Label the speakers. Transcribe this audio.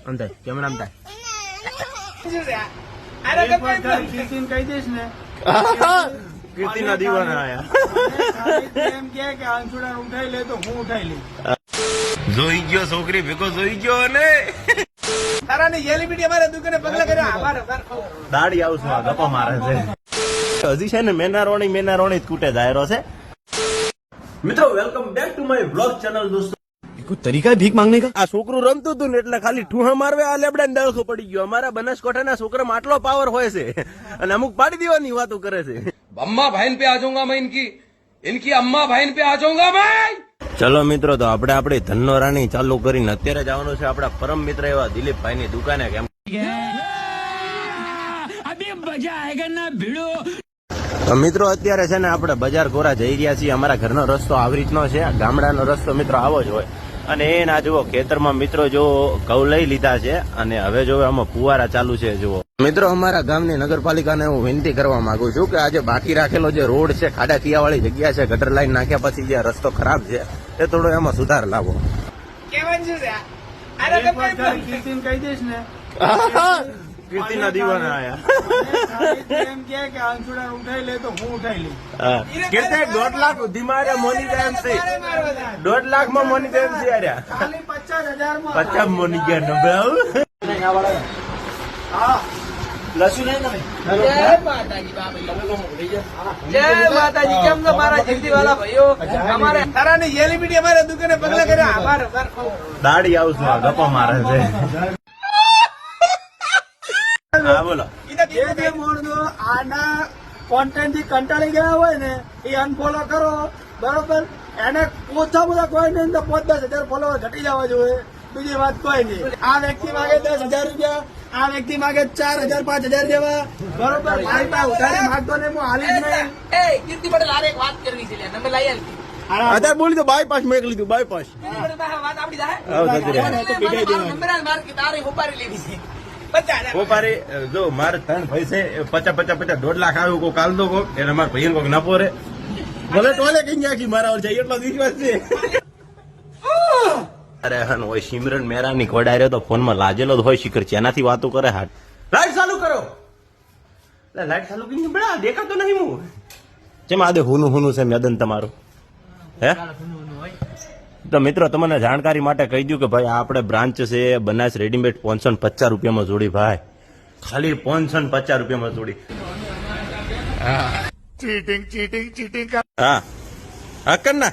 Speaker 1: અંતે કેમ નામ થાય
Speaker 2: કહી દઈશ ને
Speaker 1: કીર્તિ ના દીવાના આયા
Speaker 2: એમ કે આંસુડા ઉઠાઈ લે તો હું ઉઠાઈ લઈ
Speaker 1: જોઈ ગયો છોકરી ભેગો જોઈ ગયો ને
Speaker 2: તારા ને એલઈડી અમારે દુકાને પગલા કર્યા આભાર
Speaker 1: દાડી આવું છું ગપ્પા મારે છે હજી છે ને મેના રોણી જ કૂટે દાયરો છે મિત્રો welcome back to my blog channel દોસ્તો
Speaker 3: कोई तरीका है भीख मांगने का?
Speaker 1: આ છોકરું રમતું હતું ને એટલે ખાલી ઠુહા મારવે આ લેબડા ને દાળખો પડી ગયો અમારા બનાસકાંઠાના છોકરામાં આટલો પાવર હોય છે અને અમુક પાડી દેવાની વાતો કરે છે
Speaker 4: अम्मा बहन पे आ जाऊंगा मैं इनकी अम्मा बहन पे आ जाऊंगा मैं।
Speaker 1: ચલો મિત્રો તો આપણે આપણી ધનનો રાણી ચાલુ કરીને અત્યારે જવાનું છે આપણા પરમ મિત્ર એવા દિલીપભાઈ ની દુકાને કેમ તો મિત્રો અત્યારે છે ને આપણે બજાર ગોરા જઈ રહ્યા છીએ અમારા ઘરનો રસ્તો આવી રીતનો છે ગામડાનો રસ્તો મિત્રો આવો જ હોય અને એ ના જુઓ ખેતરમાં મિત્રો જો ઘઉં લઈ લીધા છે અને હવે જો આમાં ફુવારા ચાલુ છે જુઓ મિત્રો અમારા ગામની નગરપાલિકાને હું વિનંતી કરવા માંગુ છું કે આજે બાકી રાખેલો જે રોડ છે ખાડાખીયા વાળી જગ્યા છે ગટર લાઈન નાખ્યા પછી જે રસ્તો ખરાબ છે એ થોડો એમાં સુધાર લાવો
Speaker 2: કહી દઈશ ને
Speaker 1: કીર્તિ ના દીવાના આયા
Speaker 2: એમ કે આંસુડા ઉઠાઈ લે તો હું ઉઠાઈ લઈ
Speaker 1: કેટલે 1.5 લાખ સુધી મારે મોની એમ છે 1.5 લાખ માં મોની એમ છે આર્યા
Speaker 2: ખાલી 50,000 માં
Speaker 1: 50 મોની ગયા નબે
Speaker 3: लहसुन है ना
Speaker 2: જય માતાજી કેમ છો મારા જલ્દી વાળા ભાઈઓ અમારે તારા ને એલઈડી અમારે દુકાને પગલા કર્યા આભાર
Speaker 1: દાડી આવું છું ગપ્પા મારે છે હા બોલો
Speaker 2: જે મોણસો આના કોન્ટેન્ટ થી કંટાળી ગયા હોય ને એ અનફોલો કરો બરોબર એને ઓછા બધા કોઈ નહીં તો 5-10,000 ફોલોવર ઘટી જવા જોઈએ બીજી વાત કોઈ નહીં આ વ્યક્તિ માંગે 10,000 રૂપિયા આ વ્યક્તિ માંગે 4,000 5,000 જેવા બરોબર મારી પાસે ઉધારી માંગતો ને હું હાલી જ નહીં
Speaker 5: કીર્તિ પટેલ આરે એક વાત કરવી છે નંબર લઈ આવી
Speaker 1: અત્યારે બોલી તો બાયપાસ મેં લીધું બાયપાસ
Speaker 5: વાત આપડી જાય નંબર માર કે તારે ઉપાડી લેવી છે
Speaker 1: કોપારી જો મારે 3 ભાઈ છે 50 1.5 લાખ આવ્યું કોઈ કાલ દો કોક એટલે મારા ભાઈ કોક નફો રે ભલે ટોલે કઈ નાખી મારા ઓર જાય એટલો વિશ્વાસ છે અરે હન હોય સિમરન મેરા ની કોડાર્યો તો ફોન માં લાજેલો જ હોય શિખર છે એનાથી વાતો કરે હાટ લાઈટ ચાલુ કરો લાઈટ ચાલુ કરી બડા દેખાતો નહીં હું જેમ આદે હુનું છે મેદન તમારું હે તો મિત્રો તમને જાણકારી માટે કહી દઉં કે ભાઈ આ આપણે બ્રાન્ચ છે બનાસ રેડીમેડ 550 રૂપિયામાં જોડી ભાઈ ખાલી 550 રૂપિયામાં જોડી ચીટિંગ હા હા કર ના